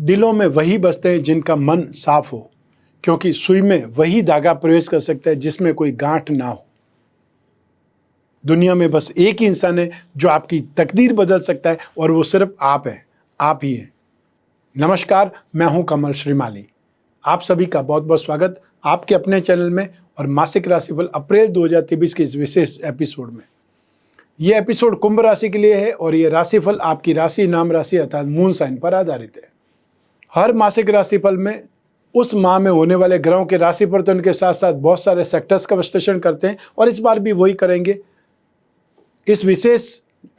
दिलों में वही बसते हैं जिनका मन साफ हो, क्योंकि सुई में वही धागा प्रवेश कर सकता है जिसमें कोई गांठ ना हो। दुनिया में बस एक ही इंसान है जो आपकी तकदीर बदल सकता है, और वो सिर्फ आप हैं, आप ही हैं। नमस्कार, मैं हूं कमल श्रीमाली। आप सभी का बहुत बहुत स्वागत आपके अपने चैनल में और मासिक राशिफल अप्रैल 2023 के इस विशेष एपिसोड में। ये एपिसोड कुंभ राशि के लिए है और ये राशिफल आपकी राशि, नाम राशि अर्थात मून साइन पर आधारित है। हर मासिक राशिफल में उस माह में होने वाले ग्रहों के राशि परिवर्तन के साथ साथ बहुत सारे सेक्टर्स का विश्लेषण करते हैं, और इस बार भी वही करेंगे। इस विशेष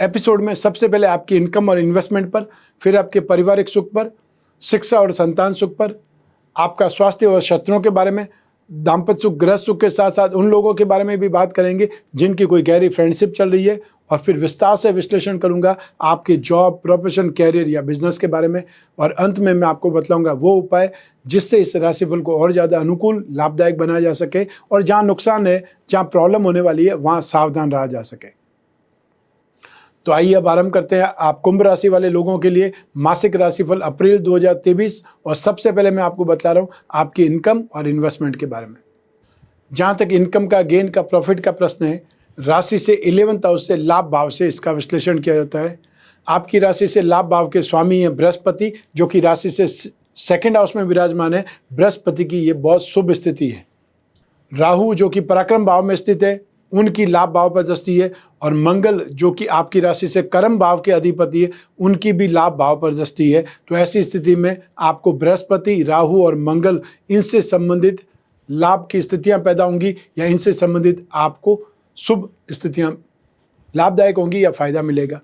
एपिसोड में सबसे पहले आपकी इनकम और इन्वेस्टमेंट पर, फिर आपके पारिवारिक सुख पर, शिक्षा और संतान सुख पर, आपका स्वास्थ्य और शत्रुओं के बारे में, दाम्पत्य सुख, गृह सुख के साथ साथ उन लोगों के बारे में भी बात करेंगे जिनकी कोई गहरी फ्रेंडशिप चल रही है, और फिर विस्तार से विश्लेषण करूंगा आपके जॉब, प्रोफेशन, कैरियर या बिजनेस के बारे में। और अंत में मैं आपको बतलाऊंगा वो उपाय जिससे इस राशिफल को और ज़्यादा अनुकूल, लाभदायक बनाया जा सके, और जहाँ नुकसान है, जहाँ प्रॉब्लम होने वाली है, वहाँ सावधान रहा जा सके। तो आइए अब आरंभ करते हैं आप कुंभ राशि वाले लोगों के लिए मासिक राशिफल अप्रैल 2023। और सबसे पहले मैं आपको बता रहा हूँ आपकी इनकम और इन्वेस्टमेंट के बारे में। जहाँ तक इनकम का, गेन का, प्रॉफिट का प्रश्न है, राशि से 11th हाउस से, लाभ भाव से इसका विश्लेषण किया जाता है। आपकी राशि से लाभ भाव के स्वामी हैं बृहस्पति, जो कि राशि से 2nd हाउस में विराजमान है। बृहस्पति की ये बहुत शुभ स्थिति है। राहु जो कि पराक्रम भाव में स्थित है, उनकी लाभ भाव पर दृष्टि है, और मंगल जो कि आपकी राशि से कर्म भाव के अधिपति है, उनकी भी लाभ भाव पर दृष्टि है। तो ऐसी स्थिति में आपको बृहस्पति, राहु और मंगल, इनसे संबंधित लाभ की स्थितियां पैदा होंगी, या इनसे संबंधित आपको शुभ स्थितियां लाभदायक होंगी या फायदा मिलेगा।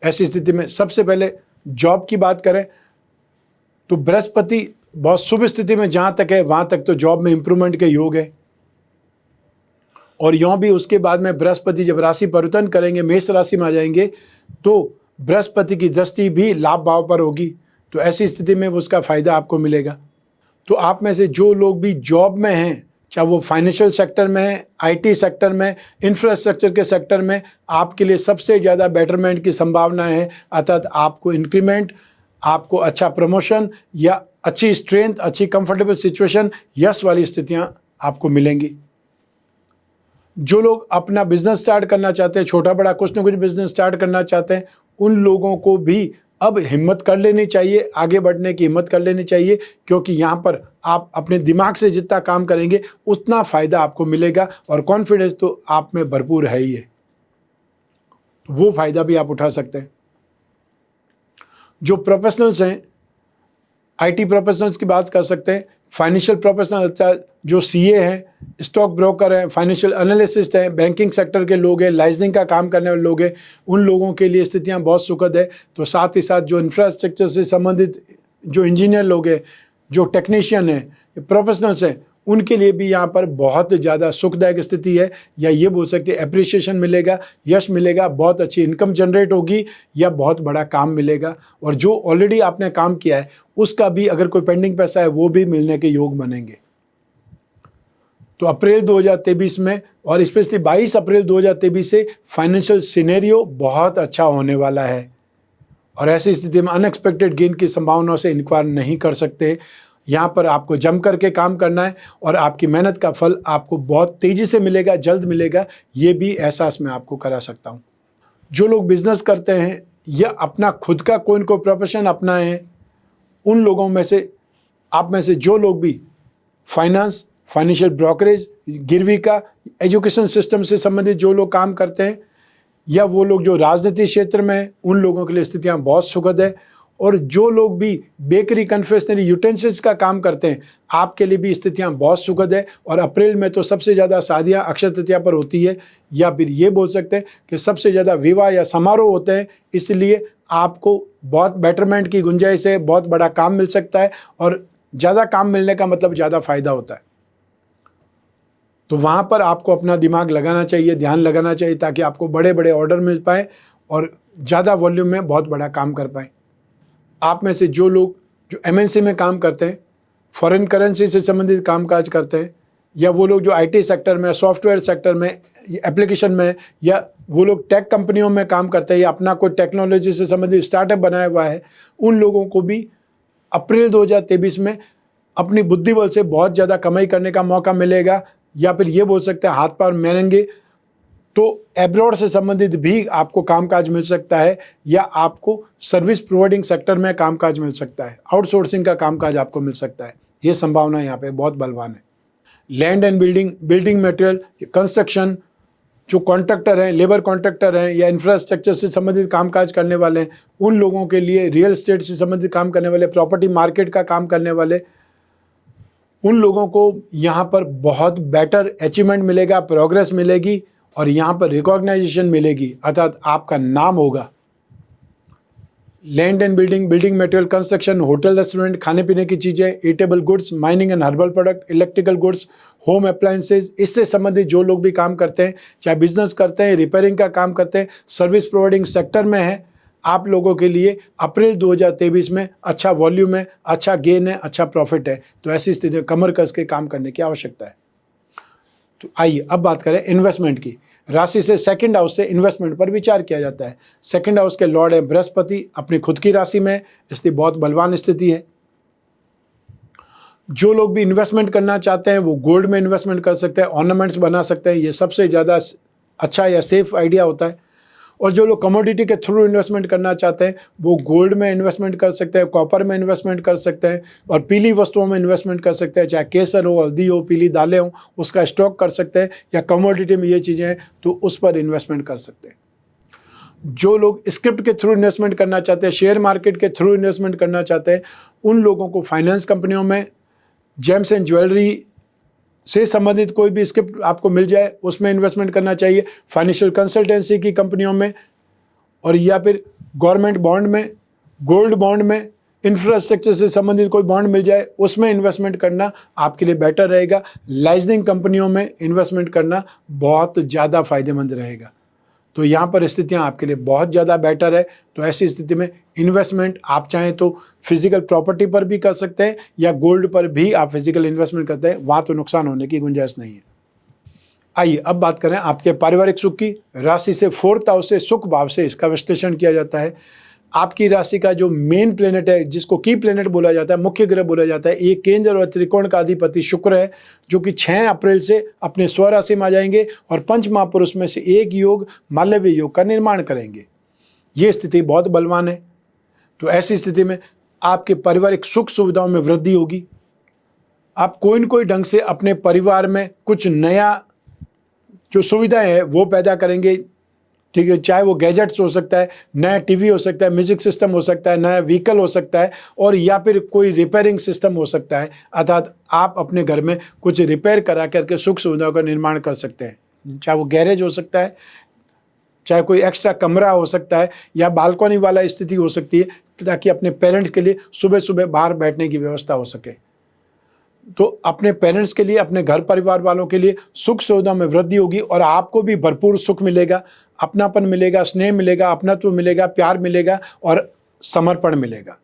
ऐसी स्थिति में सबसे पहले जॉब की बात करें तो बृहस्पति बहुत शुभ स्थिति में जहां तक है, वहां तक तो जॉब में इंप्रूवमेंट के योग है। और यों भी उसके बाद में बृहस्पति जब राशि परिवर्तन करेंगे, मेष राशि में आ जाएंगे, तो बृहस्पति की दृष्टि भी लाभ भाव पर होगी। तो ऐसी स्थिति में उसका फायदा आपको मिलेगा। तो आप में से जो लोग भी जॉब में हैं, चाहे वो फाइनेंशियल सेक्टर में है, आईटी सेक्टर में, इंफ्रास्ट्रक्चर के सेक्टर में, आपके लिए सबसे ज़्यादा बेटरमेंट की संभावना है। अर्थात आपको इंक्रीमेंट, आपको अच्छा प्रमोशन या अच्छी स्ट्रेंथ, अच्छी कंफर्टेबल सिचुएशन, यश वाली स्थितियाँ आपको मिलेंगी। जो लोग अपना बिजनेस स्टार्ट करना चाहते हैं, छोटा बड़ा कुछ ना कुछ बिजनेस स्टार्ट करना चाहते हैं, उन लोगों को भी अब हिम्मत कर लेनी चाहिए, आगे बढ़ने की हिम्मत कर लेनी चाहिए, क्योंकि यहाँ पर आप अपने दिमाग से जितना काम करेंगे उतना फ़ायदा आपको मिलेगा, और कॉन्फिडेंस तो आप में भरपूर है ही है, वो फ़ायदा भी आप उठा सकते हैं। जो प्रोफेशनल्स हैं, आईटी प्रोफेशनल्स की बात कर सकते हैं, फाइनेंशियल प्रोफेशनल जो सीए हैं, स्टॉक ब्रोकर हैं, फाइनेंशियल एनालिसिस्ट हैं, बैंकिंग सेक्टर के लोग हैं, लाइसेंसिंग का काम करने वाले लोग हैं, उन लोगों के लिए स्थितियां बहुत सुखद है। तो साथ ही साथ जो इंफ्रास्ट्रक्चर से संबंधित जो इंजीनियर लोग हैं, जो टेक्नीशियन हैं, प्रोफेशनल्स हैं, उनके लिए भी यहाँ पर बहुत ज़्यादा सुखदायक स्थिति है, या ये बोल सकते हैं एप्रिसिएशन मिलेगा, यश मिलेगा, बहुत अच्छी इनकम जनरेट होगी, या बहुत बड़ा काम मिलेगा। और जो ऑलरेडी आपने काम किया है उसका भी, अगर कोई पेंडिंग पैसा है, वो भी मिलने के योग बनेंगे। तो अप्रैल 2023 में, और स्पेशली 22 अप्रैल 2023 से फाइनेंशियल सिनेरियो बहुत अच्छा होने वाला है, और ऐसी स्थिति में अनएक्सपेक्टेड गेन की संभावनाओं से इनकार नहीं कर सकते। यहाँ पर आपको जम करके काम करना है, और आपकी मेहनत का फल आपको बहुत तेज़ी से मिलेगा, जल्द मिलेगा, ये भी एहसास मैं आपको करा सकता हूँ। जो लोग बिजनेस करते हैं या अपना खुद का कोई न कोई प्रोफेशन अपनाए हैं, उन लोगों में से, आप में से जो लोग भी फाइनेंस, फाइनेंशियल ब्रोकरेज, गिरवी का, एजुकेशन सिस्टम से संबंधित जो लोग काम करते हैं, या वो लोग जो राजनीतिक क्षेत्र में हैं, उन लोगों के लिए स्थितियाँ बहुत सुखद है। और जो लोग भी बेकरी, कन्फेक्शनरी, यूटेंसिल्स का काम करते हैं, आपके लिए भी स्थितियाँ बहुत सुखद है। और अप्रैल में तो सबसे ज़्यादा शादियाँ अक्षय तृतीया पर होती है, या फिर ये बोल सकते हैं कि सबसे ज़्यादा विवाह या समारोह होते हैं, इसलिए आपको बहुत बेटरमेंट की गुंजाइश है, बहुत बड़ा काम मिल सकता है, और ज़्यादा काम मिलने का मतलब ज़्यादा फ़ायदा होता है। तो वहाँ पर आपको अपना दिमाग लगाना चाहिए, ध्यान लगाना चाहिए, ताकि आपको बड़े बड़े ऑर्डर मिल पाए और ज़्यादा वॉल्यूम में बहुत बड़ा काम कर पाएँ। आप में से जो लोग जो एमएनसी में काम करते हैं, फॉरेन करेंसी से संबंधित कामकाज करते हैं, या वो लोग जो आईटी सेक्टर में, सॉफ्टवेयर सेक्टर में, एप्लीकेशन में, या वो लोग टेक कंपनियों में काम करते हैं, या अपना कोई टेक्नोलॉजी से संबंधित स्टार्टअप बनाया हुआ है, उन लोगों को भी अप्रैल 2023 में अपनी बुद्धि बल से बहुत ज़्यादा कमाई करने का मौका मिलेगा, या फिर ये बोल सकते हैं हाथ पैर महंगे। तो एब्रॉड से संबंधित भी आपको कामकाज मिल सकता है, या आपको सर्विस प्रोवाइडिंग सेक्टर में कामकाज मिल सकता है, आउटसोर्सिंग का कामकाज आपको मिल सकता है। ये संभावना यहाँ पे बहुत बलवान है। Land and building material, construction, जो कॉन्ट्रैक्टर हैं, लेबर कॉन्ट्रैक्टर हैं, या इंफ्रास्ट्रक्चर से संबंधित कामकाज करने वाले हैं, उन लोगों के लिए, रियल एस्टेट से संबंधित काम करने वाले, प्रॉपर्टी मार्केट का काम करने वाले, उन लोगों को यहाँ पर बहुत बेटर अचीवमेंट मिलेगा, प्रोग्रेस मिलेगी, और यहाँ पर रिकॉग्नाइजेशन मिलेगी, अर्थात आपका नाम होगा। Land and building material, construction, hotel restaurant, खाने पीने की चीज़ें, eatable goods, mining and herbal product, electrical goods, home appliances, इससे संबंधित जो लोग भी काम करते हैं, चाहे बिजनेस करते हैं, रिपेयरिंग का काम करते हैं, सर्विस प्रोवाइडिंग सेक्टर में है, आप लोगों के लिए अप्रैल 2023 में अच्छा वॉल्यूम है, अच्छा गेन है, अच्छा प्रॉफिट है। तो ऐसी स्थिति में कमर कस के काम करने की आवश्यकता है। तो आइए अब बात करें इन्वेस्टमेंट की। राशि से सेकंड हाउस से इन्वेस्टमेंट पर विचार किया जाता है। सेकंड हाउस के लॉर्ड है बृहस्पति, अपनी खुद की राशि में, इसलिए बहुत बलवान स्थिति है। जो लोग भी इन्वेस्टमेंट करना चाहते हैं वो गोल्ड में इन्वेस्टमेंट कर सकते हैं, ऑर्नामेंट्स बना सकते हैं, ये सबसे ज़्यादा अच्छा या सेफ आइडिया होता है। और जो लोग कमोडिटी के थ्रू इन्वेस्टमेंट करना चाहते हैं वो गोल्ड में इन्वेस्टमेंट कर सकते हैं, कॉपर में इन्वेस्टमेंट कर सकते हैं, और पीली वस्तुओं में इन्वेस्टमेंट कर सकते हैं, चाहे केसर हो, हल्दी हो, पीली दालें हो, उसका स्टॉक कर सकते हैं, या कमोडिटी में ये चीज़ें हैं तो उस पर इन्वेस्टमेंट कर सकते हैं। जो लोग स्क्रिप्ट के थ्रू इन्वेस्टमेंट करना चाहते हैं, शेयर मार्केट के थ्रू इन्वेस्टमेंट करना चाहते हैं, उन लोगों को फाइनेंस कंपनियों में, जेम्स एंड ज्वेलरी से संबंधित कोई भी स्क्रिप्ट आपको मिल जाए उसमें इन्वेस्टमेंट करना चाहिए, फाइनेंशियल कंसल्टेंसी की कंपनियों में, और या फिर गवर्नमेंट बॉन्ड में, गोल्ड बॉन्ड में, इंफ्रास्ट्रक्चर से संबंधित कोई बॉन्ड मिल जाए उसमें इन्वेस्टमेंट करना आपके लिए बेटर रहेगा। लाइसेंसिंग कंपनियों में इन्वेस्टमेंट करना बहुत ज़्यादा फायदेमंद रहेगा। तो यहाँ पर स्थितियाँ आपके लिए बहुत ज़्यादा बेटर है। तो ऐसी स्थिति में इन्वेस्टमेंट आप चाहें तो फिजिकल प्रॉपर्टी पर भी कर सकते हैं, या गोल्ड पर भी आप फिजिकल इन्वेस्टमेंट करते हैं, वहाँ तो नुकसान होने की गुंजाइश नहीं है। आइए अब बात करें आपके पारिवारिक सुख की। राशि से फोर्थ हाउस से, सुख भाव से इसका विश्लेषण किया जाता है। आपकी राशि का जो मेन प्लेनेट है, जिसको की प्लेनेट बोला जाता है, मुख्य ग्रह बोला जाता है, ये केंद्र और त्रिकोण का अधिपति शुक्र है, जो कि 6 अप्रैल से अपने स्वराशि में आ जाएंगे और पंच महापुरुष में से एक योग, मालव्य योग का निर्माण करेंगे। ये स्थिति बहुत बलवान है। तो ऐसी स्थिति में आपके पारिवारिक सुख सुविधाओं में वृद्धि होगी। आप कोई न कोई ढंग से अपने परिवार में कुछ नया जो सुविधाएं हैं वो पैदा करेंगे, ठीक है। चाहे वो गैजेट्स हो सकता है, नया टीवी हो सकता है, म्यूजिक सिस्टम हो सकता है, नया व्हीकल हो सकता है, और या फिर कोई रिपेयरिंग सिस्टम हो सकता है, अर्थात आप अपने घर में कुछ रिपेयर करा करके सुख सुविधाओं का निर्माण कर सकते हैं। चाहे वो गैरेज हो सकता है, चाहे कोई एक्स्ट्रा कमरा हो सकता है, या बालकनी वाला स्थिति हो सकती है, ताकि अपने पेरेंट्स के लिए सुबह सुबह बाहर बैठने की व्यवस्था हो सके। तो अपने पेरेंट्स के लिए, अपने घर परिवार वालों के लिए सुख सुविधा में वृद्धि होगी, और आपको भी भरपूर सुख मिलेगा, अपनापन मिलेगा, स्नेह मिलेगा, अपनत्व मिलेगा, प्यार मिलेगा और समर्पण मिलेगा।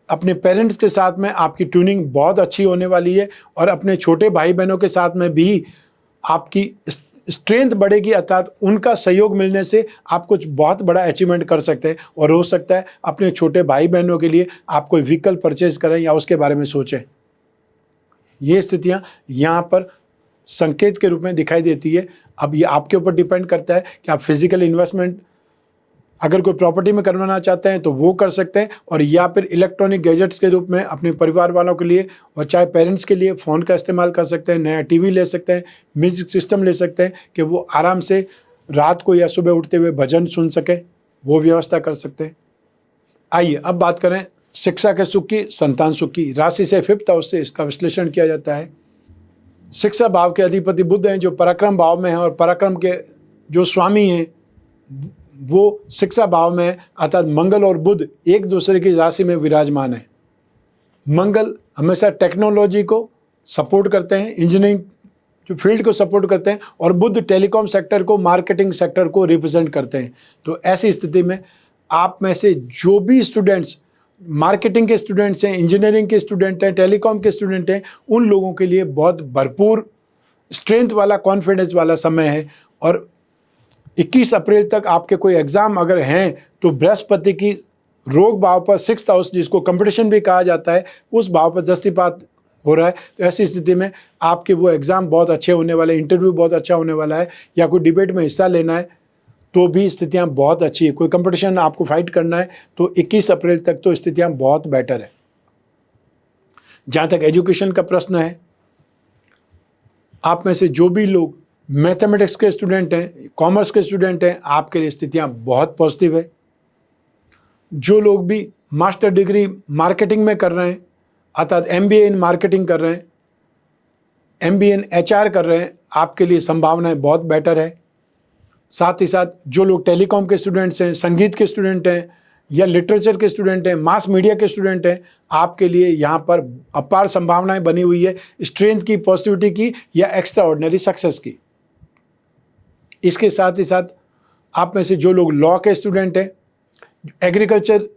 अपने पेरेंट्स के साथ में आपकी ट्यूनिंग बहुत अच्छी होने वाली है, और अपने छोटे भाई बहनों के साथ में भी आपकी स्ट्रेंथ बढ़ेगी, अर्थात उनका सहयोग मिलने से आप कुछ बहुत बड़ा अचीवमेंट कर सकते हैं। और हो सकता है अपने छोटे भाई बहनों के लिए आप कोई व्हीकल परचेज करें या उसके बारे में सोचें। ये स्थितियां यहाँ पर संकेत के रूप में दिखाई देती है। अब ये आपके ऊपर डिपेंड करता है कि आप फिजिकल इन्वेस्टमेंट अगर कोई प्रॉपर्टी में करवाना चाहते हैं तो वो कर सकते हैं, और या फिर इलेक्ट्रॉनिक गैजेट्स के रूप में अपने परिवार वालों के लिए और चाहे पेरेंट्स के लिए फ़ोन का इस्तेमाल कर सकते हैं, नया टीवी ले सकते हैं, म्यूजिक सिस्टम ले सकते हैं कि वो आराम से रात को या सुबह उठते हुए भजन सुन सकें, वो व्यवस्था कर सकते हैं। आइए अब बात करें शिक्षा के सुख की, संतान सुख की। राशि से फिफ्थ हाउस से इसका विश्लेषण किया जाता है। शिक्षा भाव के अधिपति बुध हैं, जो पराक्रम भाव में हैं, और पराक्रम के जो स्वामी हैं वो शिक्षा भाव में है, अर्थात मंगल और बुध एक दूसरे की राशि में विराजमान है। मंगल हमेशा टेक्नोलॉजी को सपोर्ट करते हैं, इंजीनियरिंग जो फील्ड को सपोर्ट करते हैं, और बुध टेलीकॉम सेक्टर को, मार्केटिंग सेक्टर को रिप्रेजेंट करते हैं। तो ऐसी स्थिति में आप में से जो भी स्टूडेंट्स मार्केटिंग के स्टूडेंट्स हैं, इंजीनियरिंग के स्टूडेंट हैं, टेलीकॉम के स्टूडेंट हैं, उन लोगों के लिए बहुत भरपूर स्ट्रेंथ वाला, कॉन्फिडेंस वाला समय है। और 21 अप्रैल तक आपके कोई एग्ज़ाम अगर हैं तो बृहस्पति की रोग भाव पर 6th हाउस, जिसको कंपटीशन भी कहा जाता है, उस भाव पर दृष्टिपात हो रहा है। तो ऐसी स्थिति में आपके वो एग्ज़ाम बहुत अच्छे होने वाले, इंटरव्यू बहुत अच्छा होने वाला है, या कोई डिबेट में हिस्सा लेना है तो भी स्थितियां बहुत अच्छी है। कोई कंपटीशन आपको फाइट करना है तो 21 अप्रैल तक तो स्थितियां बहुत बेटर है। जहाँ तक एजुकेशन का प्रश्न है, आप में से जो भी लोग मैथमेटिक्स के स्टूडेंट हैं, कॉमर्स के स्टूडेंट हैं, आपके लिए स्थितियां बहुत पॉजिटिव है। जो लोग भी मास्टर डिग्री मार्केटिंग में कर रहे हैं, अर्थात MBA इन मार्केटिंग कर रहे हैं, MBA इन HR कर रहे हैं, आपके लिए संभावनाएं बहुत बेटर है। साथ ही साथ जो लोग टेलीकॉम के स्टूडेंट्स हैं, संगीत के स्टूडेंट हैं, या लिटरेचर के स्टूडेंट हैं, मास मीडिया के स्टूडेंट हैं, आपके लिए यहाँ पर अपार संभावनाएं बनी हुई है, स्ट्रेंथ की, पॉजिटिविटी की, या एक्स्ट्रा ऑर्डिनरी सक्सेस की। इसके साथ ही साथ आप में से जो लोग लॉ के स्टूडेंट हैं, एग्रीकल्चर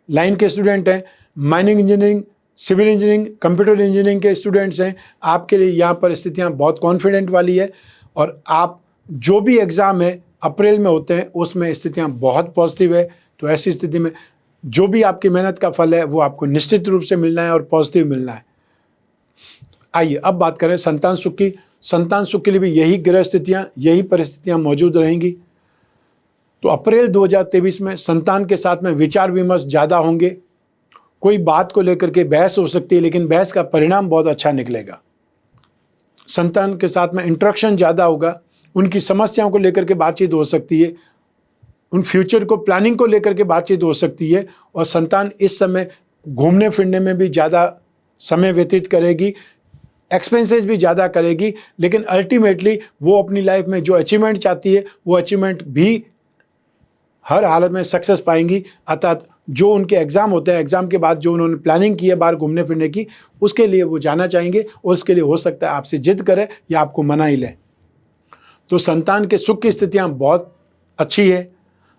लाइन के स्टूडेंट हैं, mining engineering, civil engineering, computer engineering के स्टूडेंट्स हैं, आपके लिए यहाँ पर स्थितियाँ बहुत कॉन्फिडेंट वाली है। और आप जो भी एग्ज़ाम है अप्रैल में होते हैं, उसमें स्थितियाँ बहुत पॉजिटिव है। तो ऐसी स्थिति में जो भी आपकी मेहनत का फल है वो आपको निश्चित रूप से मिलना है और पॉजिटिव मिलना है। आइए अब बात करें संतान सुख की। संतान सुख के लिए भी यही ग्रह स्थितियाँ, यही परिस्थितियाँ मौजूद रहेंगी। तो अप्रैल 2023 में संतान के साथ में विचार विमर्श ज़्यादा होंगे। कोई बात को लेकर के बहस हो सकती है, लेकिन बहस का परिणाम बहुत अच्छा निकलेगा। संतान के साथ में इंटरेक्शन ज़्यादा होगा, उनकी समस्याओं को लेकर के बातचीत हो सकती है, उन फ्यूचर को प्लानिंग को लेकर के बातचीत हो सकती है। और संतान इस समय घूमने फिरने में भी ज़्यादा समय व्यतीत करेगी, एक्सपेंसेस भी ज़्यादा करेगी, लेकिन अल्टीमेटली वो अपनी लाइफ में जो अचीवमेंट चाहती है वो अचीवमेंट भी हर हालत में सक्सेस पाएंगी। अर्थात जो उनके एग्ज़ाम होते हैं, एग्ज़ाम के बाद जो उन्होंने प्लानिंग की है बाहर घूमने फिरने की, उसके लिए वो जाना चाहेंगे, और उसके लिए हो सकता है आपसे जिद करें या आपको मना ही लें। तो संतान के सुख की स्थितियाँ बहुत अच्छी है।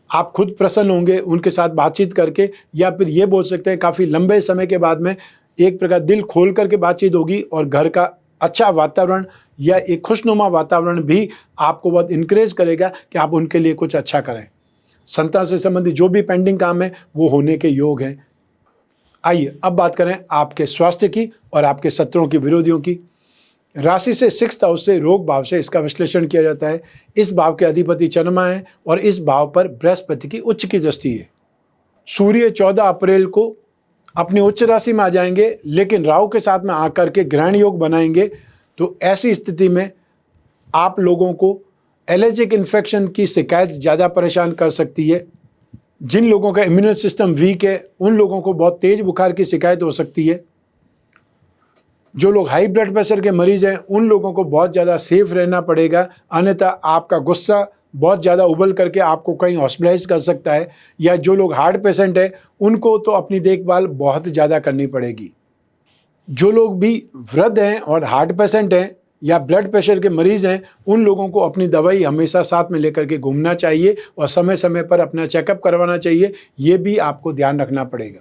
आप खुद प्रसन्न होंगे उनके साथ बातचीत करके, या फिर ये बोल सकते हैं काफ़ी लंबे समय के बाद में एक प्रकार दिल खोल करके बातचीत होगी, और घर का अच्छा वातावरण या एक खुशनुमा वातावरण भी आपको बहुत इनकरेज करेगा कि आप उनके लिए कुछ अच्छा करें। संतान से संबंधित जो भी पेंडिंग काम है वो होने के योग हैं। आइए अब बात करें आपके स्वास्थ्य की और आपके शत्रुओं की, विरोधियों की। राशि से 6th हाउस से, रोग भाव से इसका विश्लेषण किया जाता है। इस भाव के अधिपति चंद्रमा है और इस भाव पर बृहस्पति की उच्च की दृष्टि है। सूर्य 14 अप्रैल को अपनी उच्च राशि में आ जाएंगे, लेकिन राहु के साथ में आकर के ग्रहण योग बनाएंगे। तो ऐसी स्थिति में आप लोगों को एलर्जिक इन्फेक्शन की शिकायत ज़्यादा परेशान कर सकती है। जिन लोगों का इम्यून सिस्टम वीक है उन लोगों को बहुत तेज बुखार की शिकायत हो सकती है। जो लोग हाई ब्लड प्रेशर के मरीज हैं उन लोगों को बहुत ज़्यादा सेफ रहना पड़ेगा, अन्यथा आपका गुस्सा बहुत ज़्यादा उबल करके आपको कहीं हॉस्पिटलाइज कर सकता है। या जो लोग हार्ट पेशेंट हैं उनको तो अपनी देखभाल बहुत ज़्यादा करनी पड़ेगी। जो लोग भी वृद्ध हैं और हार्ट पेशेंट हैं या ब्लड प्रेशर के मरीज़ हैं, उन लोगों को अपनी दवाई हमेशा साथ में लेकर के घूमना चाहिए और समय समय पर अपना चेकअप करवाना चाहिए। ये भी आपको ध्यान रखना पड़ेगा।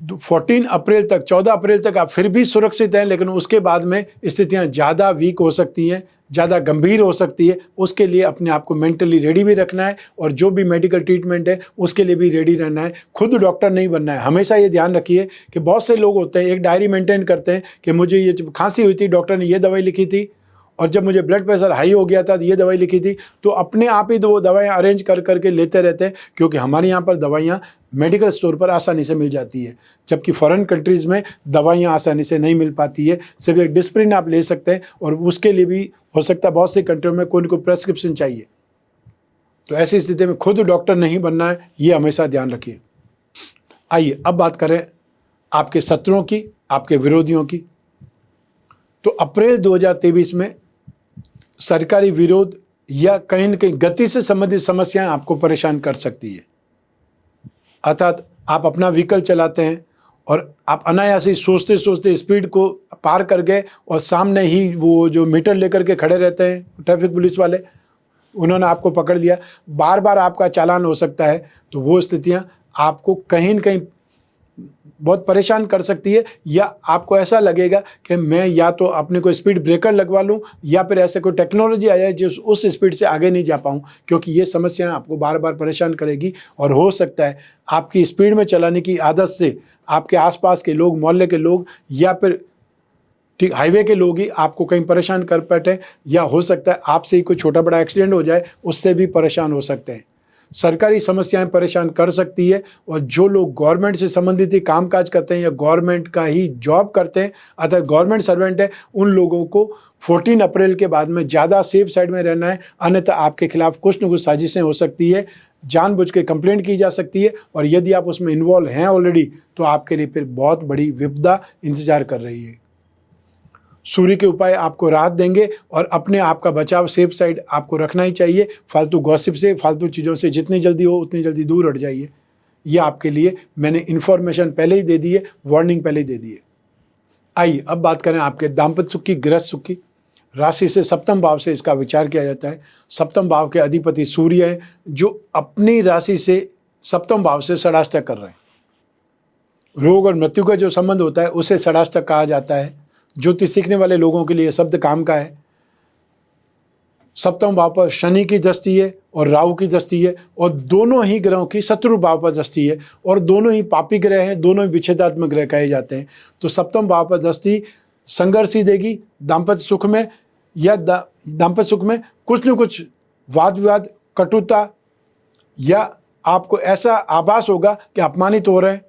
14 अप्रैल तक, 14 अप्रैल तक आप फिर भी सुरक्षित हैं, लेकिन उसके बाद में स्थितियां ज़्यादा वीक हो सकती हैं, ज़्यादा गंभीर हो सकती है। उसके लिए अपने आप को मेंटली रेडी भी रखना है, और जो भी मेडिकल ट्रीटमेंट है उसके लिए भी रेडी रहना है। खुद डॉक्टर नहीं बनना है। हमेशा ये ध्यान रखिए कि बहुत से लोग होते हैं एक डायरी मेंटेन करते हैं कि मुझे ये खांसी हुई थी, डॉक्टर ने ये दवाई लिखी थी, और जब मुझे ब्लड प्रेशर हाई हो गया था तो ये दवाई लिखी थी। तो अपने आप ही तो वो दवाइयाँ अरेंज कर करके लेते रहते हैं, क्योंकि हमारे यहाँ पर दवाइयाँ मेडिकल स्टोर पर आसानी से मिल जाती है, जबकि फॉरेन कंट्रीज़ में दवाइयाँ आसानी से नहीं मिल पाती है। सिर्फ एक डिस्प्रिन आप ले सकते हैं, और उसके लिए भी हो सकता है बहुत सी कंट्रियों में कोई प्रेस्क्रिप्शन चाहिए। तो ऐसी स्थिति में खुद डॉक्टर नहीं बनना है, ये हमेशा ध्यान रखिए। आइए अब बात करें आपके शत्रुओं की, आपके विरोधियों की। तो अप्रैल 2023 में सरकारी विरोध या कहीं न कहीं गति से संबंधित समस्याएं आपको परेशान कर सकती है। अर्थात आप अपना व्हीकल चलाते हैं और आप अनायास ही सोचते सोचते स्पीड को पार कर गए, और सामने ही वो जो मीटर लेकर के खड़े रहते हैं ट्रैफिक पुलिस वाले, उन्होंने आपको पकड़ लिया, बार बार आपका चालान हो सकता है। तो वो स्थितियां आपको कहीं न कहीं बहुत परेशान कर सकती है, या आपको ऐसा लगेगा कि मैं या तो अपने को स्पीड ब्रेकर लगवा लूं या फिर ऐसे कोई टेक्नोलॉजी आ जाए जो उस स्पीड से आगे नहीं जा पाऊं, क्योंकि ये समस्याएं आपको बार बार परेशान करेगी। और हो सकता है आपकी स्पीड में चलाने की आदत से आपके आसपास के लोग, मोहल्ले के लोग या फिर ठीक हाईवे के लोग ही आपको कहीं परेशान कर बैठे, या हो सकता है आपसे ही कोई छोटा बड़ा एक्सीडेंट हो जाए, उससे भी परेशान हो सकते हैं। सरकारी समस्याएं परेशान कर सकती है, और जो लोग गवर्नमेंट से संबंधित ही कामकाज करते हैं या गवर्नमेंट का ही जॉब करते हैं अर्थात गवर्नमेंट सर्वेंट है, उन लोगों को 14 अप्रैल के बाद में ज़्यादा सेफ साइड में रहना है, अन्यथा आपके खिलाफ कुछ न कुछ साजिशें हो सकती है, जानबूझ के कंप्लेंट की जा सकती है, और यदि आप उसमें इन्वॉल्व हैं ऑलरेडी तो आपके लिए फिर बहुत बड़ी विपदा इंतजार कर रही है। सूर्य के उपाय आपको राहत देंगे, और अपने आप का बचाव सेफ साइड आपको रखना ही चाहिए। फालतू गॉसिप से, फालतू चीज़ों से जितनी जल्दी हो उतनी जल्दी दूर हट जाइए। ये आपके लिए मैंने इन्फॉर्मेशन पहले ही दे दी है, वार्निंग पहले ही दे दी है। आइए अब बात करें आपके दाम्पत्य सुख की, गृहस्थ सुख की। राशि से सप्तम भाव से इसका विचार किया जाता है। सप्तम भाव के अधिपति सूर्य हैं, जो अपनी राशि से सप्तम भाव से षडाष्टक कर रहे हैं। रोग और मृत्यु का जो संबंध होता है उसे षडाष्टक कहा जाता है। ज्योतिष सीखने वाले लोगों के लिए शब्द काम का है। सप्तम भाव पर शनि की दृष्टि है और राहु की दृष्टि है, और दोनों ही ग्रहों की शत्रु भाव पर दृष्टि है, और दोनों ही पापी ग्रह हैं, दोनों ही विच्छेदात्मक ग्रह कहे जाते हैं। तो सप्तम भाव पर दृष्टि संघर्ष ही देगी दाम्पत्य सुख में, या दाम्पत्य सुख में कुछ न कुछ वाद विवाद, कटुता, या आपको ऐसा आभास होगा कि अपमानित हो रहे हैं।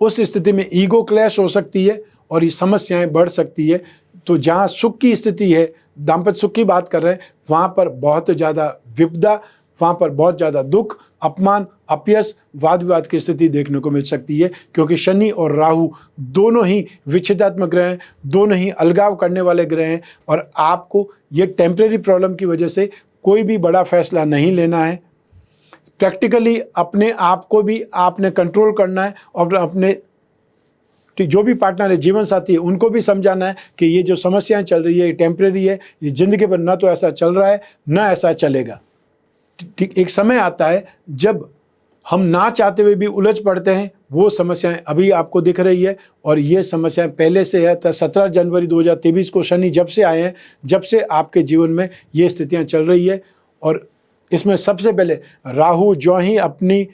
उस स्थिति में ईगो क्लैश हो सकती है और ये समस्याएं बढ़ सकती है। तो जहाँ सुख की स्थिति है, दाम्पत्य सुख की बात कर रहे हैं, वहाँ पर बहुत ज़्यादा विपदा, वहाँ पर बहुत ज़्यादा दुख, अपमान, अपयश, वाद विवाद की स्थिति देखने को मिल सकती है, क्योंकि शनि और राहु दोनों ही विच्छेदात्मक ग्रह हैं, दोनों ही अलगाव करने वाले ग्रह हैं, और आपको ये टेम्परेरी प्रॉब्लम की वजह से कोई भी बड़ा फैसला नहीं लेना है। प्रैक्टिकली अपने आप को भी आपने कंट्रोल करना है, और अपने जो भी पार्टनर है, जीवन साथी है, उनको भी समझाना है कि ये जो समस्याएं चल रही है ये टेम्परेरी है, ये ज़िंदगी भर ना तो ऐसा चल रहा है ना ऐसा चलेगा। ठीक एक समय आता है जब हम ना चाहते हुए भी उलझ पड़ते हैं। वो समस्याएं अभी आपको दिख रही है, और ये समस्याएं पहले से है। 17 जनवरी 2023 को शनि जब से आए हैं, जब से आपके जीवन में ये स्थितियां चल रही है। और इसमें सबसे पहले राहु जो ही अपनी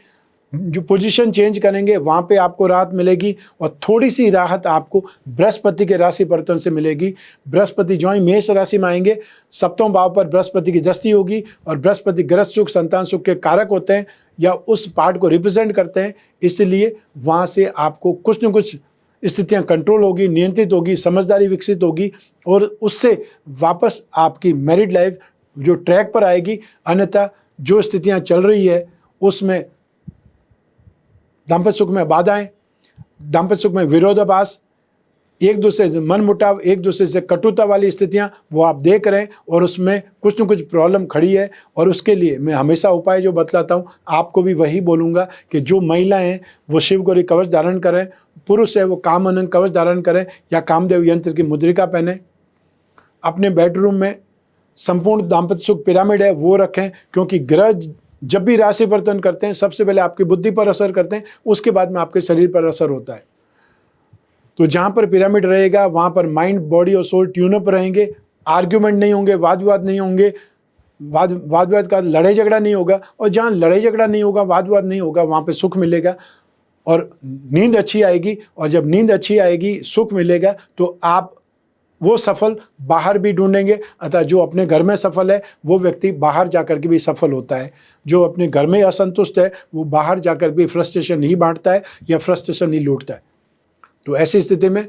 जो पोजीशन चेंज करेंगे वहाँ पे आपको राहत मिलेगी, और थोड़ी सी राहत आपको बृहस्पति के राशि परिवर्तन से मिलेगी। बृहस्पति जो ही मेष राशि में आएंगे, सप्तम भाव पर बृहस्पति की दृष्टि होगी, और बृहस्पति गृहस्थ सुख, संतान सुख के कारक होते हैं, या उस पार्ट को रिप्रेजेंट करते हैं। इसलिए वहाँ से आपको कुछ न कुछ स्थितियाँ कंट्रोल होगी, नियंत्रित होगी, समझदारी विकसित होगी, और उससे वापस आपकी मैरिड लाइफ जो ट्रैक पर आएगी। अन्यथा जो स्थितियाँ चल रही है उसमें दाम्पत्य सुख में बाधाएं, दाम्पत्य सुख में विरोधाभास, एक दूसरे से मन मुटाव, एक दूसरे से कटुता वाली स्थितियां वो आप देख रहे हैं, और उसमें कुछ न कुछ प्रॉब्लम खड़ी है। और उसके लिए मैं हमेशा उपाय जो बतलाता हूं आपको भी वही बोलूँगा कि जो महिलाएं हैं वो शिव गौरी कवच धारण करें, पुरुष है वो कामअनंत कवच धारण करें, या कामदेव यंत्र की मुद्रिका पहने। अपने बेडरूम में संपूर्ण दाम्पत्य सुख पिरामिड है वो रखें, क्योंकि ग्रह जब भी राशि परिवर्तन करते हैं सबसे पहले आपकी बुद्धि पर असर करते हैं, उसके बाद में आपके शरीर पर असर होता है। तो जहाँ पर पिरामिड रहेगा वहाँ पर माइंड, बॉडी और सोल ट्यून अप रहेंगे। आर्ग्यूमेंट नहीं होंगे, वाद विवाद नहीं होंगे, वाद विवाद का लड़ाई झगड़ा नहीं होगा, और जहाँ लड़ाई झगड़ा नहीं होगा, वाद विवाद नहीं होगा, वहाँ पे सुख मिलेगा और नींद अच्छी आएगी। और जब नींद अच्छी आएगी, सुख मिलेगा, तो आप वो सफल बाहर भी ढूंढेंगे। अतः जो अपने घर में सफल है वो व्यक्ति बाहर जाकर के भी सफल होता है। जो अपने घर में असंतुष्ट है वो बाहर जाकर भी फ्रस्ट्रेशन ही बांटता है या फ्रस्ट्रेशन ही लूटता है। तो ऐसी स्थिति में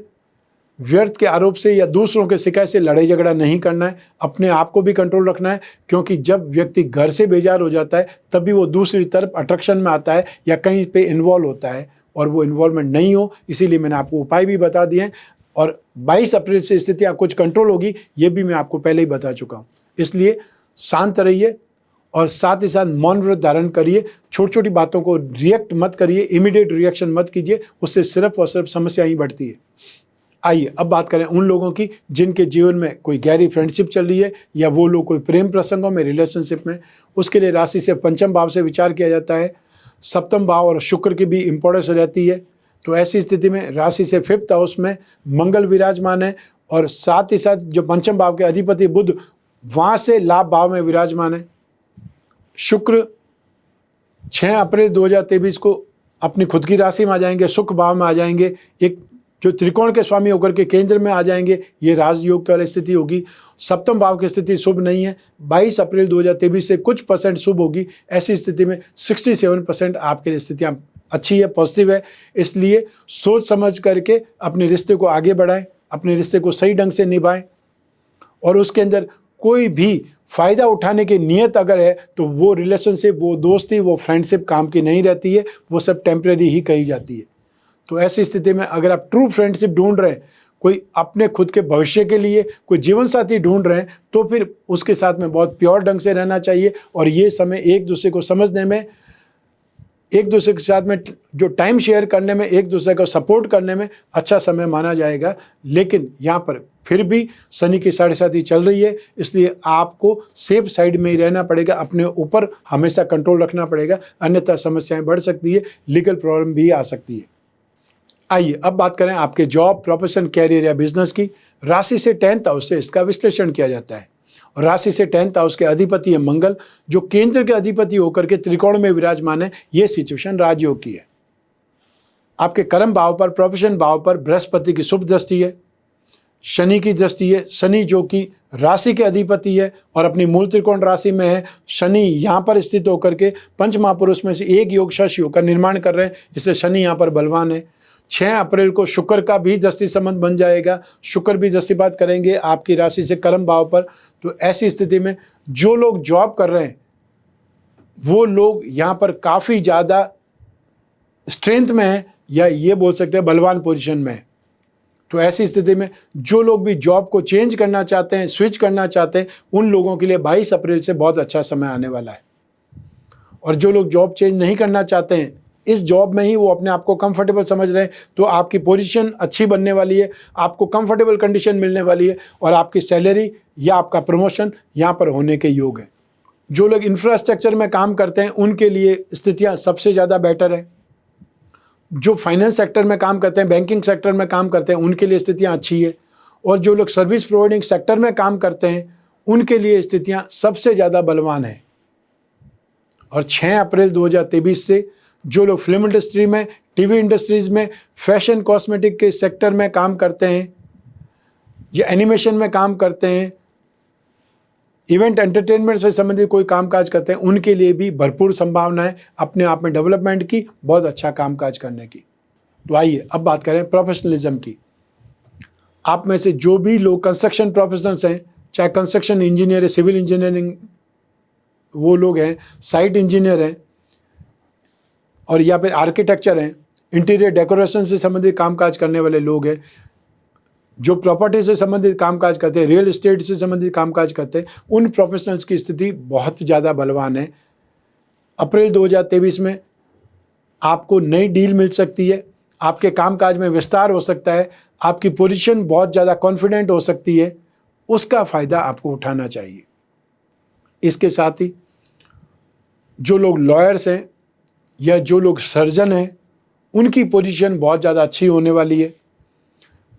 व्यर्थ के आरोप से या दूसरों के शिकायत से लड़ाई झगड़ा नहीं करना है, अपने आप को भी कंट्रोल रखना है। क्योंकि जब व्यक्ति घर से बेजार हो जाता है तभी वो दूसरी तरफ अट्रैक्शन में आता है या कहीं पे इन्वॉल्व होता है, और वो इन्वॉल्वमेंट नहीं हो, इसीलिए मैंने आपको उपाय भी बता दिए हैं। और 22 अप्रैल से स्थितियाँ कुछ कंट्रोल होगी, ये भी मैं आपको पहले ही बता चुका हूँ। इसलिए शांत रहिए और साथ ही साथ मौन व्रत धारण करिए। छोटी छोटी बातों को रिएक्ट मत करिए, इमीडिएट रिएक्शन मत कीजिए, उससे सिर्फ और सिर्फ समस्या ही बढ़ती है। आइए अब बात करें उन लोगों की जिनके जीवन में कोई गहरी फ्रेंडशिप चल रही है, या वो लोग कोई प्रेम प्रसंगों में, रिलेशनशिप में। उसके लिए राशि से पंचम भाव से विचार किया जाता है। सप्तम भाव और शुक्र की भी इंपॉर्टेंस रहती है। तो ऐसी स्थिति में राशि से 5th हाउस में मंगल विराजमान है और साथ ही साथ जो पंचम भाव के अधिपति बुध वहाँ से लाभ भाव में विराजमान है। शुक्र 6 अप्रैल 2023 को अपनी खुद की राशि में आ जाएंगे, सुख भाव में आ जाएंगे, एक जो त्रिकोण के स्वामी होकर के केंद्र में आ जाएंगे। ये राजयोग वाली स्थिति होगी। सप्तम भाव की स्थिति शुभ नहीं है। 22 अप्रैल 2023 से कुछ % शुभ होगी। ऐसी स्थिति में 67% आपके लिए स्थितियाँ अच्छी है, पॉजिटिव है। इसलिए सोच समझ करके अपने रिश्ते को आगे बढ़ाएं, अपने रिश्ते को सही ढंग से निभाएं और उसके अंदर कोई भी फ़ायदा उठाने की नीयत अगर है तो वो रिलेशनशिप, वो दोस्ती, वो फ्रेंडशिप काम की नहीं रहती है, वो सब टेम्परेरी ही कही जाती है। तो ऐसी स्थिति में अगर आप ट्रू फ्रेंडशिप ढूंढ रहे हैं, कोई अपने खुद के भविष्य के लिए कोई जीवन साथी ढूंढ रहे हैं, तो फिर उसके साथ में बहुत प्योर ढंग से रहना चाहिए और ये समय एक दूसरे को समझने में, एक दूसरे के साथ में जो टाइम शेयर करने में, एक दूसरे को सपोर्ट करने में अच्छा समय माना जाएगा। लेकिन यहाँ पर फिर भी शनि की 7.5 चल रही है, इसलिए आपको सेफ साइड में ही रहना पड़ेगा, अपने ऊपर हमेशा कंट्रोल रखना पड़ेगा, अन्यथा समस्याएं बढ़ सकती है, लीगल प्रॉब्लम भी आ सकती है। आइए अब बात करें आपके जॉब, प्रोफेशन, कैरियर या बिजनेस की। राशि से 10th हाउस से इसका विश्लेषण किया जाता है और राशि से 10th हाउस के अधिपति है मंगल, जो केंद्र के अधिपति होकर के त्रिकोण में विराजमान है। ये सिचुएशन राजयोग की है। आपके कर्म भाव पर, प्रोफेशन भाव पर बृहस्पति की शुभ दृष्टि है, शनि की दृष्टि है। शनि जो कि राशि के अधिपति है और अपनी मूल त्रिकोण राशि में है। शनि यहाँ पर स्थित होकर के पंच महापुरुष में से एक योग शश योग का निर्माण कर रहे हैं, इसलिए शनि यहाँ पर बलवान है। 6 अप्रैल को शुक्र का भी दृष्टि संबंध बन जाएगा। शुक्र भी दृष्टिपात करेंगे आपकी राशि से कर्म भाव पर। तो ऐसी स्थिति में जो लोग जॉब कर रहे हैं वो लोग यहाँ पर काफ़ी ज़्यादा स्ट्रेंथ में है, या ये बोल सकते हैं बलवान पोजीशन में है। तो ऐसी स्थिति में जो लोग भी जॉब को चेंज करना चाहते हैं, स्विच करना चाहते हैं, उन लोगों के लिए 22 अप्रैल से बहुत अच्छा समय आने वाला है। और जो लोग जॉब चेंज नहीं करना चाहते हैं, इस जॉब में ही वो अपने आप को कंफर्टेबल समझ रहे हैं, तो आपकी पोजीशन अच्छी बनने वाली है, आपको कंफर्टेबल कंडीशन मिलने वाली है और आपकी सैलरी या आपका प्रमोशन यहाँ पर होने के योग है। जो लोग इंफ्रास्ट्रक्चर में काम करते हैं उनके लिए स्थितियाँ सबसे ज़्यादा बेटर है। जो फाइनेंस सेक्टर में काम करते हैं, बैंकिंग सेक्टर में काम करते हैं, उनके लिए स्थितियाँ अच्छी है। और जो लोग सर्विस प्रोवाइडिंग सेक्टर में काम करते हैं उनके लिए स्थितियाँ सबसे ज़्यादा बलवान है। और 6 अप्रैल 2023 से जो लोग फिल्म इंडस्ट्री में, टीवी इंडस्ट्रीज़ में, फैशन कॉस्मेटिक के सेक्टर में काम करते हैं या एनिमेशन में काम करते हैं, इवेंट एंटरटेनमेंट से संबंधित कोई कामकाज करते हैं, उनके लिए भी भरपूर संभावना है अपने आप में डेवलपमेंट की, बहुत अच्छा कामकाज करने की। तो आइए अब बात करें प्रोफेशनलिज्म की। आप में से जो भी लोग कंस्ट्रक्शन प्रोफेशनल्स हैं, चाहे कंस्ट्रक्शन इंजीनियर है, सिविल इंजीनियरिंग वो लोग हैं, साइट इंजीनियर हैं और या फिर आर्किटेक्चर हैं, इंटीरियर डेकोरेशन से संबंधित कामकाज करने वाले लोग हैं, जो प्रॉपर्टी से संबंधित कामकाज करते हैं, रियल एस्टेट से संबंधित कामकाज करते हैं, उन प्रोफेशनल्स की स्थिति बहुत ज़्यादा बलवान है। अप्रैल 2023 में आपको नई डील मिल सकती है, आपके कामकाज में विस्तार हो सकता है, आपकी पोजीशन बहुत ज़्यादा कॉन्फिडेंट हो सकती है, उसका फ़ायदा आपको उठाना चाहिए। इसके साथ ही जो लोग लॉयर्स हैं या जो लोग सर्जन हैं, उनकी पोजीशन बहुत ज़्यादा अच्छी होने वाली है।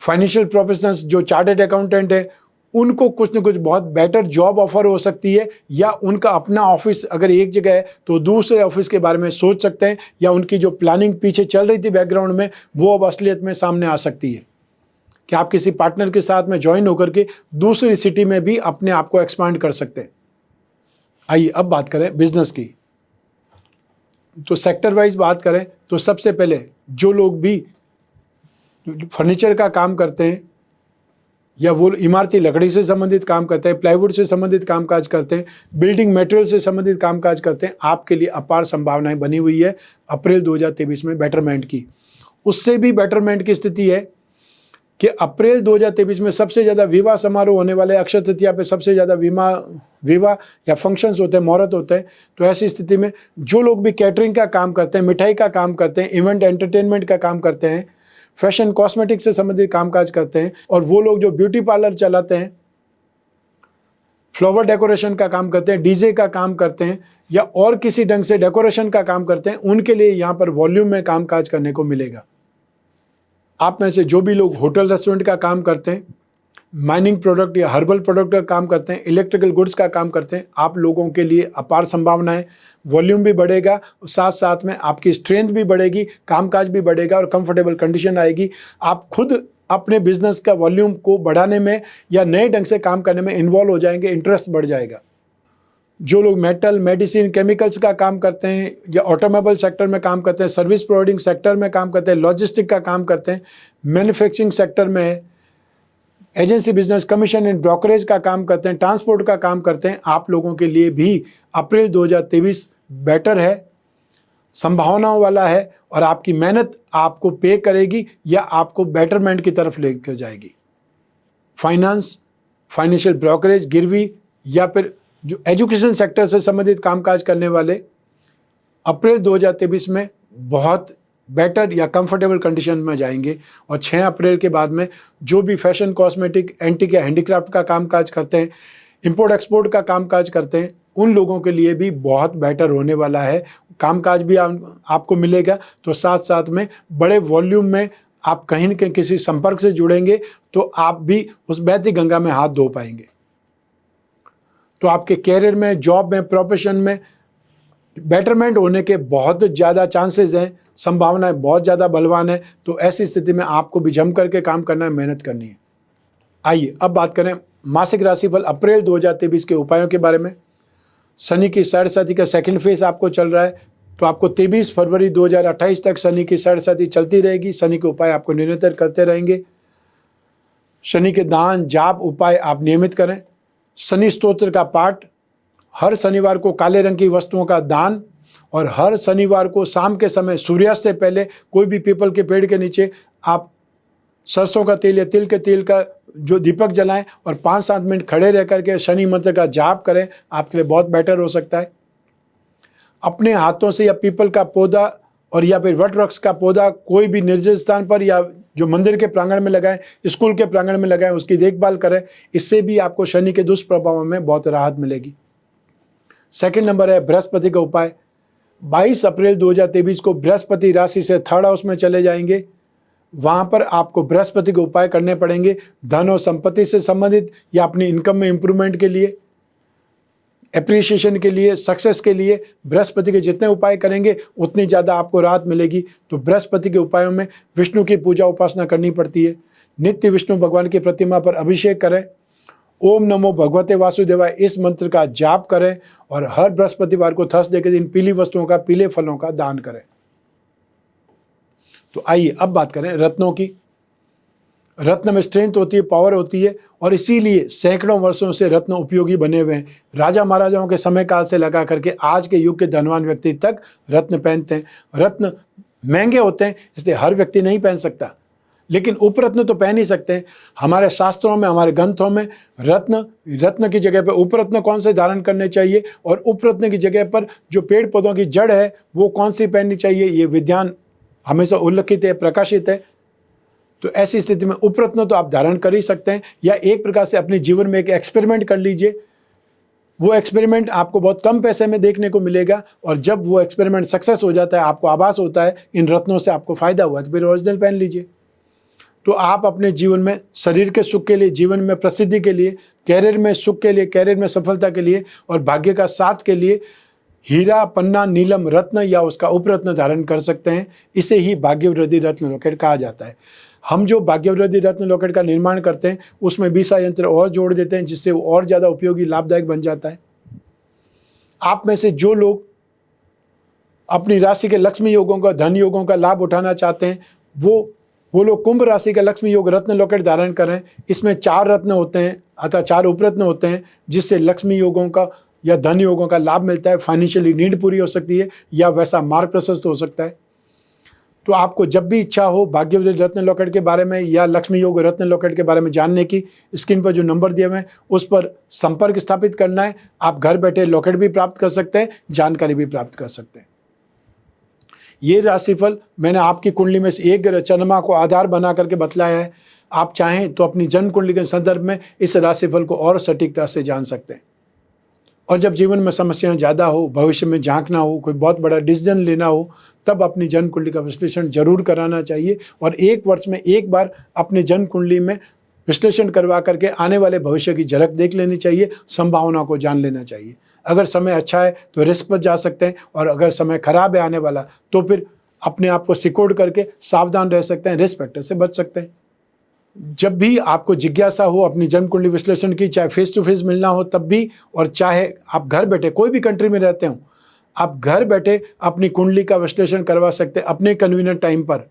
फाइनेंशियल प्रोफेशनल्स जो चार्टर्ड अकाउंटेंट है, उनको कुछ न कुछ बहुत बेटर जॉब ऑफर हो सकती है, या उनका अपना ऑफिस अगर एक जगह है तो दूसरे ऑफिस के बारे में सोच सकते हैं, या उनकी जो प्लानिंग पीछे चल रही थी बैकग्राउंड में वो अब असलियत में सामने आ सकती है कि आप किसी पार्टनर के साथ में ज्वाइन होकर के दूसरी सिटी में भी अपने आप को एक्सपांड कर सकते हैं। आइए अब बात करें बिजनेस की। तो सेक्टर वाइज बात करें तो सबसे पहले जो लोग भी फर्नीचर का काम करते हैं या वो इमारती लकड़ी से संबंधित काम करते हैं, प्लाईवुड से संबंधित कामकाज करते हैं, बिल्डिंग मटेरियल से संबंधित कामकाज करते हैं, आपके लिए अपार संभावनाएं बनी हुई है अप्रैल 2023 में बेटरमेंट की। उससे भी बेटरमेंट की स्थिति है कि अप्रैल 2023 में सबसे ज़्यादा विवाह समारोह होने वाले, अक्षय तृतीया पे सबसे ज़्यादा विवाह या फंक्शंस होते हैं, मुहूर्त होते हैं। तो ऐसी स्थिति में जो लोग भी कैटरिंग का काम करते हैं, मिठाई का काम करते हैं, इवेंट एंटरटेनमेंट का काम करते हैं, फैशन कॉस्मेटिक से संबंधित कामकाज करते हैं, और वो लोग जो ब्यूटी पार्लर चलाते हैं, फ्लावर डेकोरेशन का काम करते हैं, डीजे का काम करते हैं, या और किसी ढंग से डेकोरेशन का काम करते हैं, उनके लिए यहाँ पर वॉल्यूम में कामकाज करने को मिलेगा। आप में से जो भी लोग होटल रेस्टोरेंट का काम करते हैं, माइनिंग प्रोडक्ट या हर्बल प्रोडक्ट का काम करते हैं, इलेक्ट्रिकल गुड्स का काम करते हैं, आप लोगों के लिए अपार संभावनाएं, वॉल्यूम भी बढ़ेगा, साथ साथ में आपकी स्ट्रेंथ भी बढ़ेगी, कामकाज भी बढ़ेगा और कंफर्टेबल कंडीशन आएगी। आप खुद अपने बिजनेस का वॉल्यूम को बढ़ाने में या नए ढंग से काम करने में इन्वॉल्व हो जाएंगे, इंटरेस्ट बढ़ जाएगा। जो लोग मेटल, मेडिसिन, केमिकल्स का काम करते हैं या ऑटोमोबाइल सेक्टर में काम करते हैं, सर्विस प्रोवाइडिंग सेक्टर में काम करते हैं, लॉजिस्टिक का काम करते हैं, मैन्युफैक्चरिंग सेक्टर में agency business, commission and brokerage का काम करते हैं, ट्रांसपोर्ट का काम करते हैं, आप लोगों के लिए भी अप्रैल 2023 बेटर है, संभावनाओं वाला है और आपकी मेहनत आपको पे करेगी या आपको बेटरमेंट की तरफ लेकर जाएगी। फाइनेंस, फाइनेंशियल ब्रोकरेज, गिरवी या फिर जो एजुकेशन सेक्टर से संबंधित कामकाज करने वाले अप्रैल 2023 में बहुत बेटर या कंफर्टेबल कंडीशन में जाएंगे। और 6 अप्रैल के बाद में जो भी फैशन, कॉस्मेटिक, एंटीक या हैंडीक्राफ्ट का कामकाज करते हैं, इंपोर्ट एक्सपोर्ट का कामकाज करते हैं, उन लोगों के लिए भी बहुत बेटर होने वाला है। कामकाज भी आपको मिलेगा, तो साथ साथ में बड़े वॉल्यूम में आप कहीं न कहीं किसी संपर्क से जुड़ेंगे तो आप भी उस बहती गंगा में हाथ धो पाएंगे। तो आपके कैरियर में, जॉब में, प्रोफेशन में बेटरमेंट होने के बहुत ज़्यादा चांसेस हैं, संभावनाएं बहुत ज़्यादा बलवान है। तो ऐसी स्थिति में आपको भी जम करके काम करना है, मेहनत करनी है। आइए अब बात करें मासिक राशिफल अप्रैल 2023 के उपायों के बारे में। शनि की साढ़ेसाती का सेकंड फेज आपको चल रहा है, तो आपको 23 फरवरी 2028 तक शनि की साढ़ेसाती चलती रहेगी। शनि के उपाय आपको निरंतर करते रहेंगे। शनि के दान, जाप, उपाय आप नियमित करें। शनि स्तोत्र का पाठ, हर शनिवार को काले रंग की वस्तुओं का दान और हर शनिवार को शाम के समय सूर्यास्त से पहले कोई भी पीपल के पेड़ के नीचे आप सरसों का तेल या तिल के तेल का जो दीपक जलाएं और 5-7 मिनट खड़े रह करके शनि मंत्र का जाप करें, आपके लिए बहुत बेटर हो सकता है। अपने हाथों से या पीपल का पौधा और या फिर वट वृक्ष का पौधा कोई भी निर्जन स्थान पर या जो मंदिर के प्रांगण में लगाएं, स्कूल के प्रांगण में लगाएं, उसकी देखभाल करें। इससे भी आपको शनि के दुष्प्रभाव में बहुत राहत मिलेगी। सेकंड नंबर है बृहस्पति का उपाय। 22 अप्रैल 2023 को बृहस्पति राशि से 3rd हाउस में चले जाएंगे। वहाँ पर आपको बृहस्पति के उपाय करने पड़ेंगे, धन और संपत्ति से संबंधित या अपनी इनकम में इंप्रूवमेंट के लिए, एप्रिसिएशन के लिए, सक्सेस के लिए। बृहस्पति के जितने उपाय करेंगे उतनी ज़्यादा आपको राहत मिलेगी। तो बृहस्पति के उपायों में विष्णु की पूजा उपासना करनी पड़ती है। नित्य विष्णु भगवान की प्रतिमा पर अभिषेक करें, ओम नमो भगवते वासुदेवाय इस मंत्र का जाप करें और हर बृहस्पतिवार को थर्सडे के दिन पीली वस्तुओं का, पीले फलों का दान करें। तो आइए अब बात करें रत्नों की। रत्न में स्ट्रेंथ होती है, पावर होती है और इसीलिए सैकड़ों वर्षों से रत्न उपयोगी बने हुए हैं। राजा महाराजाओं के समय काल से लगा करके आज के युग के धनवान व्यक्ति तक रत्न पहनते हैं। रत्न महंगे होते हैं, इसलिए हर व्यक्ति नहीं पहन सकता, लेकिन उपरत्न तो पहन ही सकते हैं। हमारे शास्त्रों में, हमारे ग्रंथों में रत्न की जगह पर उपरत्न कौन से धारण करने चाहिए और उपरत्न की जगह पर जो पेड़ पौधों की जड़ है वो कौन सी पहननी चाहिए, ये विज्ञान हमेशा उल्लिखित है, प्रकाशित है। तो ऐसी स्थिति में उपरत्न तो आप धारण कर ही सकते हैं, या एक प्रकार से अपने जीवन में एक एक्सपेरिमेंट कर लीजिए। वो एक्सपेरिमेंट आपको बहुत कम पैसे में देखने को मिलेगा और जब वो एक्सपेरिमेंट सक्सेस हो जाता है, आपको आभास होता है इन रत्नों से आपको फायदा हुआ, तो फिर ओरिजिनल पहन लीजिए। तो आप अपने जीवन में शरीर के सुख के लिए, जीवन में प्रसिद्धि के लिए, कैरियर में सुख के लिए, कैरियर में सफलता के लिए और भाग्य का साथ के लिए हीरा, पन्ना, नीलम रत्न या उसका उपरत्न धारण कर सकते हैं। इसे ही भाग्यवृद्धि रत्न लॉकेट कहा जाता है। हम जो भाग्यवृद्धि रत्न लॉकेट का निर्माण करते हैं उसमें 20 यंत्र और जोड़ देते हैं, जिससे वो और ज़्यादा उपयोगी, लाभदायक बन जाता है। आप में से जो लोग अपनी राशि के लक्ष्मी योगों का, धन योगों का लाभ उठाना चाहते हैं, वो लोग कुंभ राशि का लक्ष्मी योग रत्न लॉकेट धारण करें। इसमें 4 रत्न होते हैं, अतः 4 उपरत्न होते हैं, जिससे लक्ष्मी योगों का या धन योगों का लाभ मिलता है। फाइनेंशियली नीड पूरी हो सकती है या वैसा मार्ग प्रशस्त हो सकता है। तो आपको जब भी इच्छा हो भाग्यवृद्धि रत्न लॉकेट के बारे में या लक्ष्मी योग रत्न लॉकेट के बारे में जानने की, स्क्रीन पर जो नंबर दिए हुए हैं उस पर संपर्क स्थापित करना है। आप घर बैठे लॉकेट भी प्राप्त कर सकते हैं, जानकारी भी प्राप्त कर सकते हैं। ये राशिफल मैंने आपकी कुंडली में से एक चंद्रमा को आधार बना करके बतलाया है। आप चाहें तो अपनी जन्म कुंडली के संदर्भ में इस राशिफल को और सटीकता से जान सकते हैं। और जब जीवन में समस्याएं ज़्यादा हो, भविष्य में झांकना हो, कोई बहुत बड़ा डिसीजन लेना हो, तब अपनी जन्म कुंडली का विश्लेषण जरूर कराना चाहिए। और 1 वर्ष में एक बार अपनी जन्म कुंडली में विश्लेषण करवा करके आने वाले भविष्य की झलक देख लेनी चाहिए, संभावना को जान लेना चाहिए। अगर समय अच्छा है तो रिस्क पर जा सकते हैं, और अगर समय खराब है आने वाला, तो फिर अपने आप को सिकोड़ करके सावधान रह सकते हैं, रिस्क फैक्टर से बच सकते हैं। जब भी आपको जिज्ञासा हो अपनी जन्म कुंडली विश्लेषण की, चाहे फेस टू फेस मिलना हो तब भी, और चाहे आप घर बैठे कोई भी कंट्री में रहते हो, आप घर बैठे अपनी कुंडली का विश्लेषण करवा सकते हैं अपने कन्वीनियंट टाइम पर।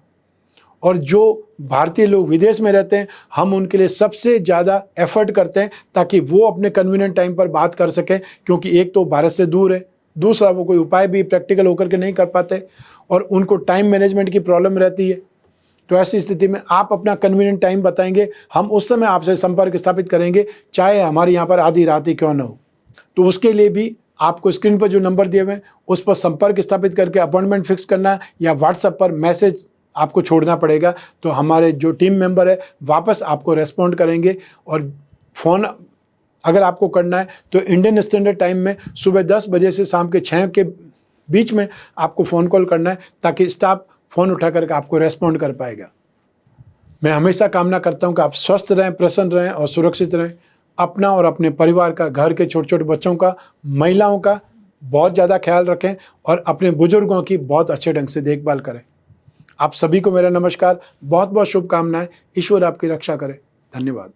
और जो भारतीय लोग विदेश में रहते हैं, हम उनके लिए सबसे ज़्यादा एफर्ट करते हैं ताकि वो अपने कन्वीनियंट टाइम पर बात कर सकें, क्योंकि एक तो भारत से दूर है, दूसरा वो कोई उपाय भी प्रैक्टिकल होकर के नहीं कर पाते, और उनको टाइम मैनेजमेंट की प्रॉब्लम रहती है। तो ऐसी स्थिति में आप अपना कन्वीनियंट टाइम बताएंगे, हम उस समय आपसे संपर्क स्थापित करेंगे, चाहे हमारे यहाँ पर आधी रात ही क्यों न हो। तो उसके लिए भी आपको स्क्रीन पर जो नंबर दिए हुए हैं उस पर संपर्क स्थापित करके अपॉइंटमेंट फिक्स करना है, या व्हाट्सएप पर मैसेज आपको छोड़ना पड़ेगा। तो हमारे जो टीम मेंबर है वापस आपको रेस्पॉन्ड करेंगे। और फ़ोन अगर आपको करना है तो इंडियन स्टैंडर्ड टाइम में सुबह 10 बजे से शाम के 6 के बीच में आपको फ़ोन कॉल करना है, ताकि स्टाफ फ़ोन उठा करके आपको रेस्पॉन्ड कर पाएगा। मैं हमेशा कामना करता हूं कि आप स्वस्थ रहें, प्रसन्न रहें और सुरक्षित रहें। अपना और अपने परिवार का, घर के छोटे छोटे बच्चों का, महिलाओं का बहुत ज़्यादा ख्याल रखें, और अपने बुजुर्गों की बहुत अच्छे ढंग से देखभाल करें। आप सभी को मेरा नमस्कार, बहुत बहुत शुभकामनाएं। ईश्वर आपकी रक्षा करे। धन्यवाद।